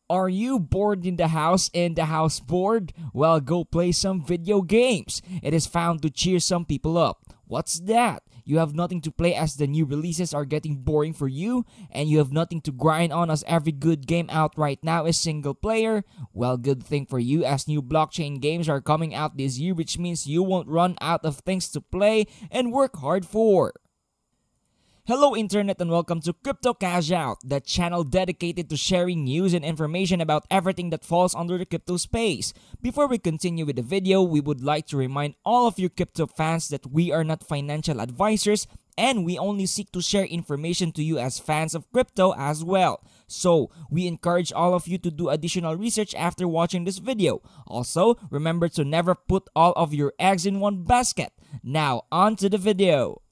Are you bored in the house and the house bored? Well, go play some video games. It is found to cheer some people up. What's that? You have nothing to play as the new releases are getting boring for you, and you have nothing to grind on as every good game out right now is single player? Well, good thing for you as new blockchain games are coming out this year, which means you won't run out of things to play and work hard for. Hello Internet and welcome to Crypto Cash Out, the channel dedicated to sharing news and information about everything that falls under the crypto space. Before we continue with the video, we would like to remind all of you crypto fans that we are not financial advisors and we only seek to share information to you as fans of crypto as well. So, we encourage all of you to do additional research after watching this video. Also, remember to never put all of your eggs in one basket. Now, on to the video.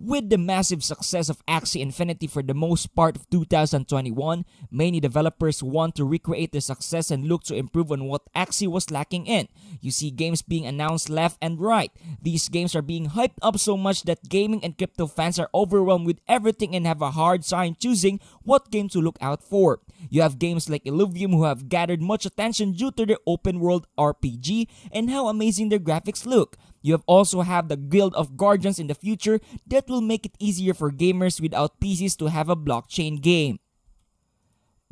With the massive success of Axie Infinity for the most part of 2021, many developers want to recreate the success and look to improve on what Axie was lacking in. You see games being announced left and right. These games are being hyped up so much that gaming and crypto fans are overwhelmed with everything and have a hard time choosing what game to look out for. You have games like Illuvium who have gathered much attention due to their open world RPG and how amazing their graphics look. You have also have the Guild of Guardians in the future that will make it easier for gamers without PCs to have a blockchain game.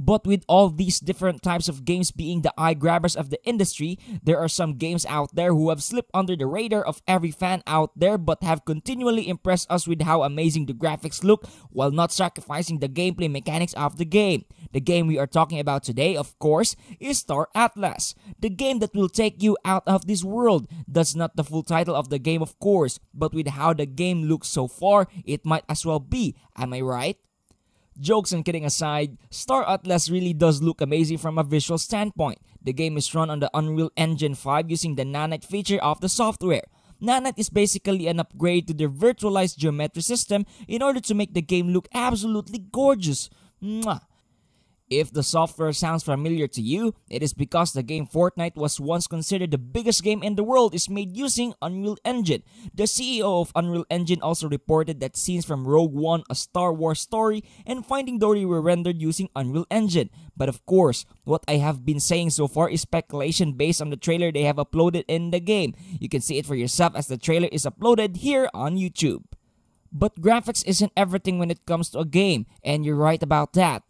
But with all these different types of games being the eye grabbers of the industry, there are some games out there who have slipped under the radar of every fan out there but have continually impressed us with how amazing the graphics look while not sacrificing the gameplay mechanics of the game. The game we are talking about today, of course, is Star Atlas, the game that will take you out of this world. That's not the full title of the game, of course, but with how the game looks so far, it might as well be, am I right? Jokes and kidding aside, Star Atlas really does look amazing from a visual standpoint. The game is run on the Unreal Engine 5 using the Nanite feature of the software. Nanite is basically an upgrade to their virtualized geometry system in order to make the game look absolutely gorgeous. Mwah. If the software sounds familiar to you, it is because the game Fortnite was once considered the biggest game in the world is made using Unreal Engine. The CEO of Unreal Engine also reported that scenes from Rogue One, a Star Wars story, and Finding Dory were rendered using Unreal Engine. But of course, what I have been saying so far is speculation based on the trailer they have uploaded in the game. You can see it for yourself as the trailer is uploaded here on YouTube. But graphics isn't everything when it comes to a game, and you're right about that.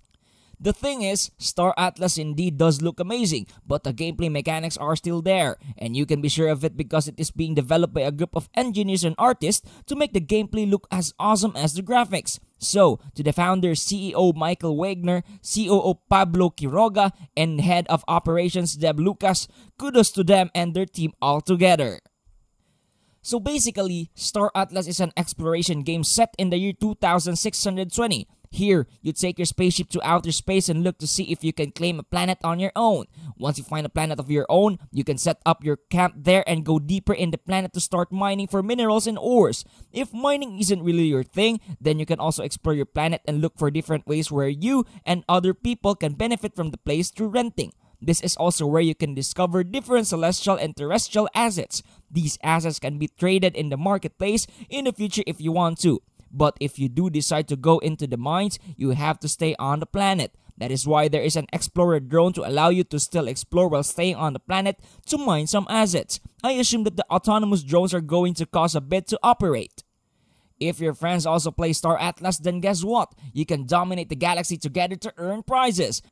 The thing is, Star Atlas indeed does look amazing, but the gameplay mechanics are still there, and you can be sure of it because it is being developed by a group of engineers and artists to make the gameplay look as awesome as the graphics. So, to the founder, CEO Michael Wagner, COO Pablo Quiroga, and Head of Operations Deb Lucas, kudos to them and their team altogether. So basically, Star Atlas is an exploration game set in the year 2620. Here, you take your spaceship to outer space and look to see if you can claim a planet on your own. Once you find a planet of your own, you can set up your camp there and go deeper in the planet to start mining for minerals and ores. If mining isn't really your thing, then you can also explore your planet and look for different ways where you and other people can benefit from the place through renting. This is also where you can discover different celestial and terrestrial assets. These assets can be traded in the marketplace in the future if you want to. But if you do decide to go into the mines, you have to stay on the planet. That is why there is an explorer drone to allow you to still explore while staying on the planet to mine some assets. I assume that the autonomous drones are going to cost a bit to operate. If your friends also play Star Atlas, then guess what? You can dominate the galaxy together to earn prizes.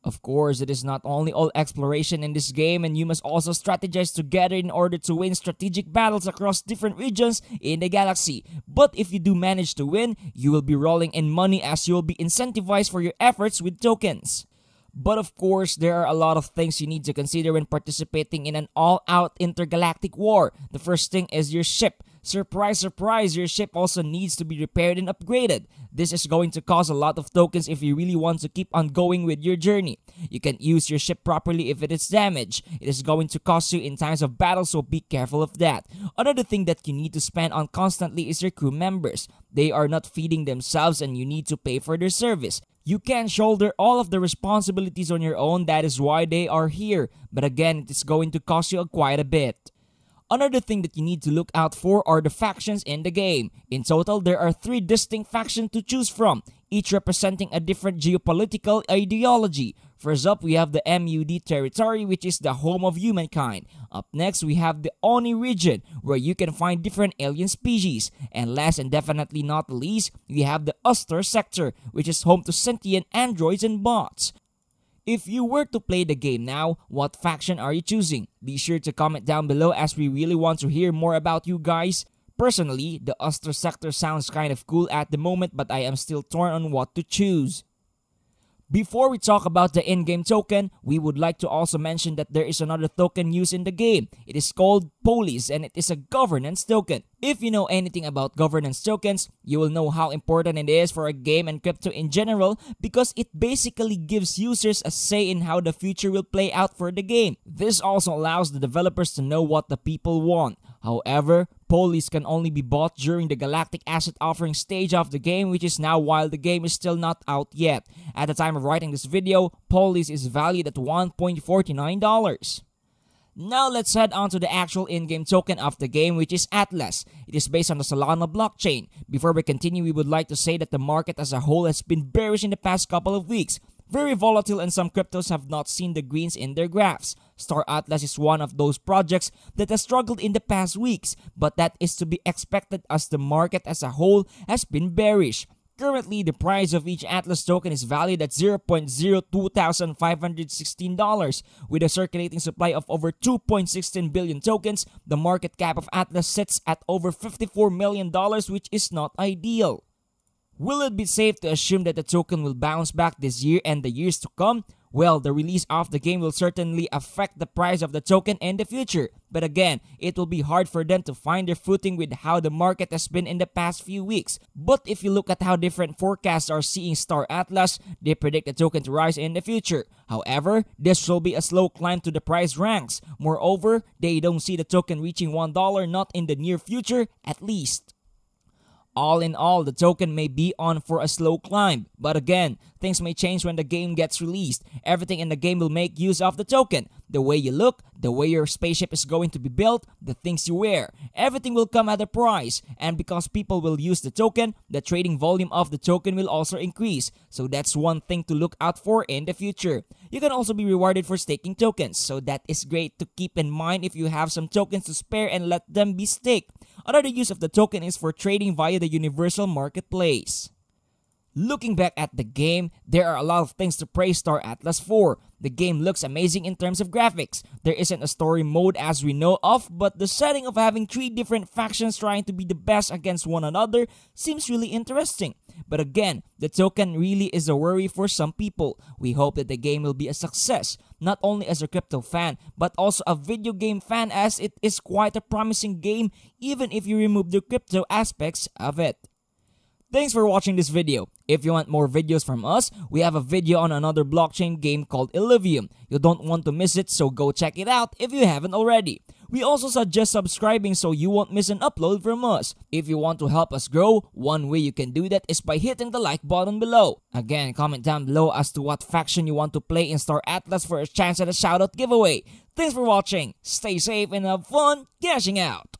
Of course, it is not only all exploration in this game, and you must also strategize together in order to win strategic battles across different regions in the galaxy. But if you do manage to win, you will be rolling in money as you will be incentivized for your efforts with tokens. But of course, there are a lot of things you need to consider when participating in an all-out intergalactic war. The first thing is your ship. Surprise, surprise, your ship also needs to be repaired and upgraded. This is going to cost a lot of tokens if you really want to keep on going with your journey. You can't use your ship properly if it is damaged. It is going to cost you in times of battle, so be careful of that. Another thing that you need to spend on constantly is your crew members. They are not feeding themselves and you need to pay for their service. You can shoulder all of the responsibilities on your own, that is why they are here. But again, it is going to cost you quite a bit. Another thing that you need to look out for are the factions in the game. In total, there are 3 distinct factions to choose from, each representing a different geopolitical ideology. First up, we have the MUD territory, which is the home of humankind. Up next, we have the Oni region, where you can find different alien species. And last and definitely not least, we have the Uster sector, which is home to sentient androids and bots. If you were to play the game now, what faction are you choosing? Be sure to comment down below as we really want to hear more about you guys. Personally, the Uster sector sounds kind of cool at the moment, but I am still torn on what to choose. Before we talk about the in-game token, we would like to also mention that there is another token used in the game. It is called Police and it is a governance token. If you know anything about governance tokens, you will know how important it is for a game and crypto in general because it basically gives users a say in how the future will play out for the game. This also allows the developers to know what the people want. However, Police can only be bought during the Galactic Asset Offering stage of the game, which is now while the game is still not out yet. At the time of writing this video, Police is valued at $1.49. Now let's head on to the actual in-game token of the game, which is Atlas. It is based on the Solana blockchain. Before we continue, we would like to say that the market as a whole has been bearish in the past couple of weeks. Very volatile and some cryptos have not seen the greens in their graphs. Star Atlas is one of those projects that has struggled in the past weeks, but that is to be expected as the market as a whole has been bearish. Currently, the price of each Atlas token is valued at $0.02516. With a circulating supply of over 2.16 billion tokens, the market cap of Atlas sits at over $54 million, which is not ideal. Will it be safe to assume that the token will bounce back this year and the years to come? Well, the release of the game will certainly affect the price of the token in the future. But again, it will be hard for them to find their footing with how the market has been in the past few weeks. But if you look at how different forecasts are seeing Star Atlas, they predict the token to rise in the future. However, this will be a slow climb to the price ranks. Moreover, they don't see the token reaching $1 not in the near future at least. All in all, the token may be on for a slow climb. But again, things may change when the game gets released. Everything in the game will make use of the token. The way you look, the way your spaceship is going to be built, the things you wear. Everything will come at a price. And because people will use the token, the trading volume of the token will also increase. So that's one thing to look out for in the future. You can also be rewarded for staking tokens. So that is great to keep in mind if you have some tokens to spare and let them be staked. Another use of the token is for trading via the universal marketplace. Looking back at the game, there are a lot of things to praise Star Atlas for. The game looks amazing in terms of graphics. There isn't a story mode as we know of, but the setting of having 3 different factions trying to be the best against one another seems really interesting. But again, the token really is a worry for some people. We hope that the game will be a success, not only as a crypto fan, but also a video game fan as it is quite a promising game even if you remove the crypto aspects of it. Thanks for watching this video. If you want more videos from us, we have a video on another blockchain game called Illivium. You don't want to miss it, so go check it out if you haven't already. We also suggest subscribing so you won't miss an upload from us. If you want to help us grow, one way you can do that is by hitting the like button below. Again, comment down below as to what faction you want to play in Star Atlas for a chance at a shoutout giveaway. Thanks for watching, stay safe and have fun cashing out!